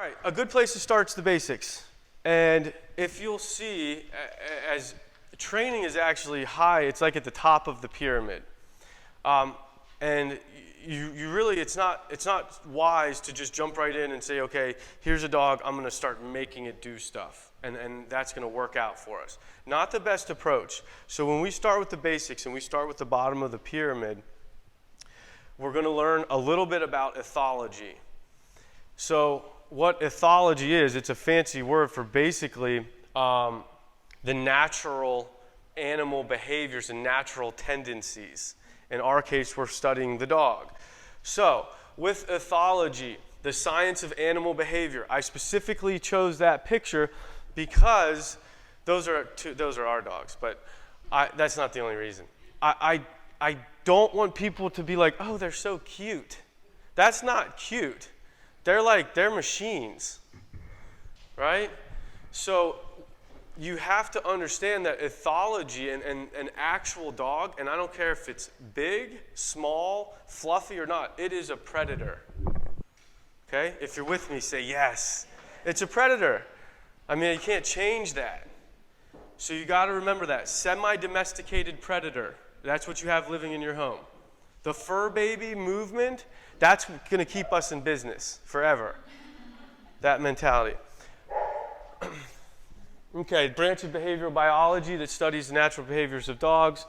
right, a good place to start is the basics. And if you'll see, as training is actually high, it's like at the top of the pyramid. And you really, it's not wise to just jump right in and say, okay, here's a dog, I'm going to start making it do stuff. And that's going to work out for us. Not the best approach. So when we start with the basics and we start with the bottom of the pyramid, we're going to learn a little bit about ethology. So what ethology is, it's a fancy word for basically the natural animal behaviors and natural tendencies. In our case, we're studying the dog. So with ethology, the science of animal behavior, I specifically chose that picture because those are our dogs, but that's not the only reason. I don't want people to be like, oh, they're so cute. That's not cute. They're machines, right? So you have to understand that ethology and an actual dog, and I don't care if it's big, small, fluffy or not, it is a predator. Okay? If you're with me, say yes. It's a predator. I mean, you can't change that. So you got to remember that. Semi-domesticated predator. That's what you have living in your home. The fur baby movement, that's going to keep us in business forever. That mentality. Okay, branch of behavioral biology that studies the natural behaviors of dogs.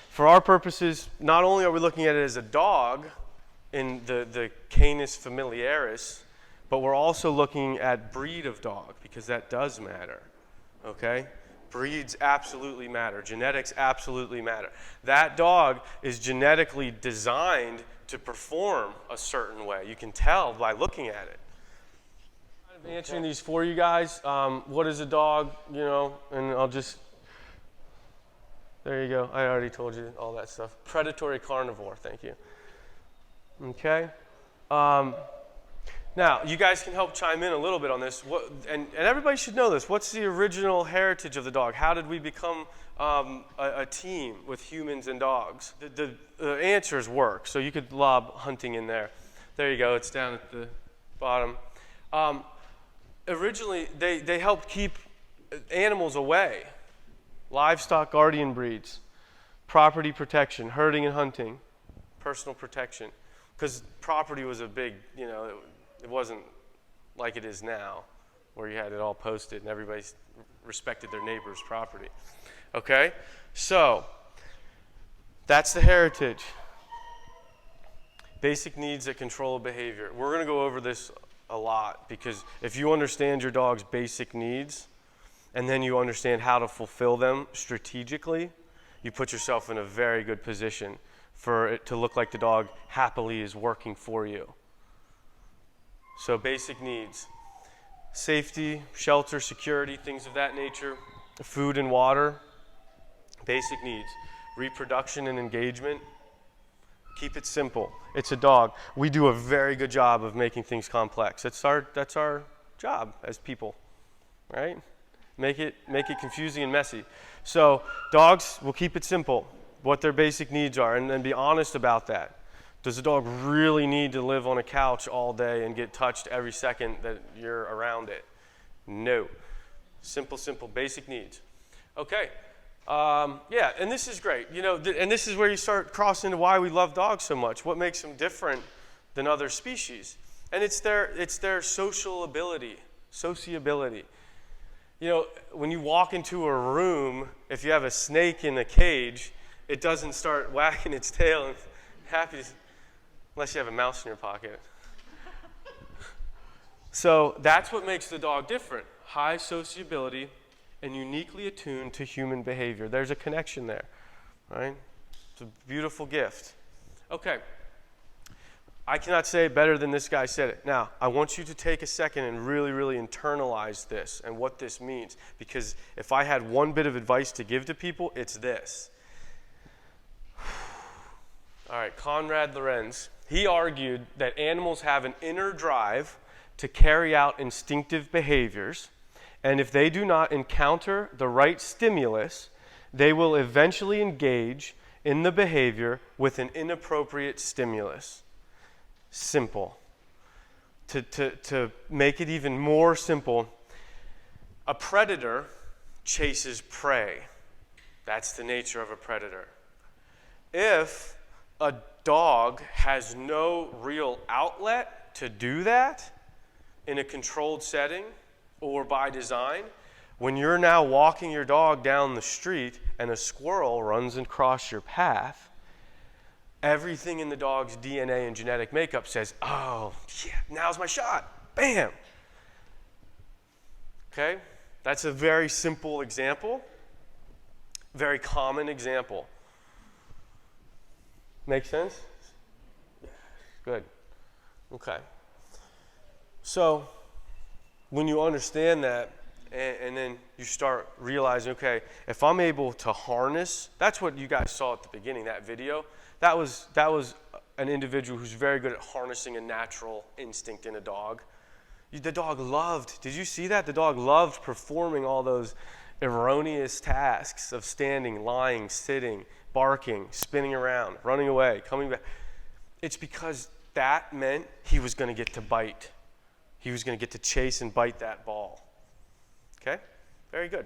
For our purposes, not only are we looking at it as a dog in the Canis familiaris, but we're also looking at breed of dog, because that does matter, okay? Breeds absolutely matter. Genetics absolutely matter. That dog is genetically designed to perform a certain way. You can tell by looking at it. I'm answering these for you guys. What is a dog, and I'll just, there you go. I already told you all that stuff. Predatory carnivore, thank you. Okay. Now, you guys can help chime in a little bit on this, and everybody should know this. What's the original heritage of the dog? How did we become a team with humans and dogs? The answer is work, so you could lob hunting in there. There you go, it's down at the bottom. Originally, they helped keep animals away. Livestock guardian breeds, property protection, herding and hunting, personal protection. Because property was a big, it wasn't like it is now, where you had it all posted and everybody respected their neighbor's property. Okay? So, that's the heritage. Basic needs that control behavior. We're going to go over this a lot, because if you understand your dog's basic needs, and then you understand how to fulfill them strategically, you put yourself in a very good position for it to look like the dog happily is working for you. So basic needs: safety, shelter, security, things of that nature, food and water. Basic needs: reproduction and engagement. Keep it simple. It's a dog. We do a very good job of making things complex. That's our job as people, right? Make it confusing and messy. So dogs, will keep it simple, what their basic needs are, and then be honest about that. Does the dog really need to live on a couch all day and get touched every second that you're around it? No. Simple, basic needs. Okay. Yeah, and this is great. And this is where you start crossing into why we love dogs so much. What makes them different than other species? And it's their sociability. When you walk into a room, if you have a snake in a cage, it doesn't start wagging its tail and happy, unless you have a mouse in your pocket. So that's what makes the dog different. High sociability and uniquely attuned to human behavior. There's a connection there, right? It's a beautiful gift. Okay. I cannot say it better than this guy said it. Now, I want you to take a second and really, really internalize this and what this means. Because if I had one bit of advice to give to people, it's this. All right, Konrad Lorenz. He argued that animals have an inner drive to carry out instinctive behaviors, and if they do not encounter the right stimulus, they will eventually engage in the behavior with an inappropriate stimulus. Simple. To make it even more simple, a predator chases prey. That's the nature of a predator. If a dog has no real outlet to do that in a controlled setting or by design, when you're now walking your dog down the street and a squirrel runs across your path, everything in the dog's DNA and genetic makeup says, oh, yeah, now's my shot. Bam. Okay? That's a very simple example, very common example. Make sense? Good. Okay. So when you understand that, and then you start realizing, okay, if I'm able to harness, that's what you guys saw at the beginning, that video. That was an individual who's very good at harnessing a natural instinct in a dog. The dog loved, did you see that? The dog loved performing all those erroneous tasks of standing, lying, sitting, barking, spinning around, running away, coming back. It's because that meant he was going to get to bite. He was going to get to chase and bite that ball. Okay? Very good.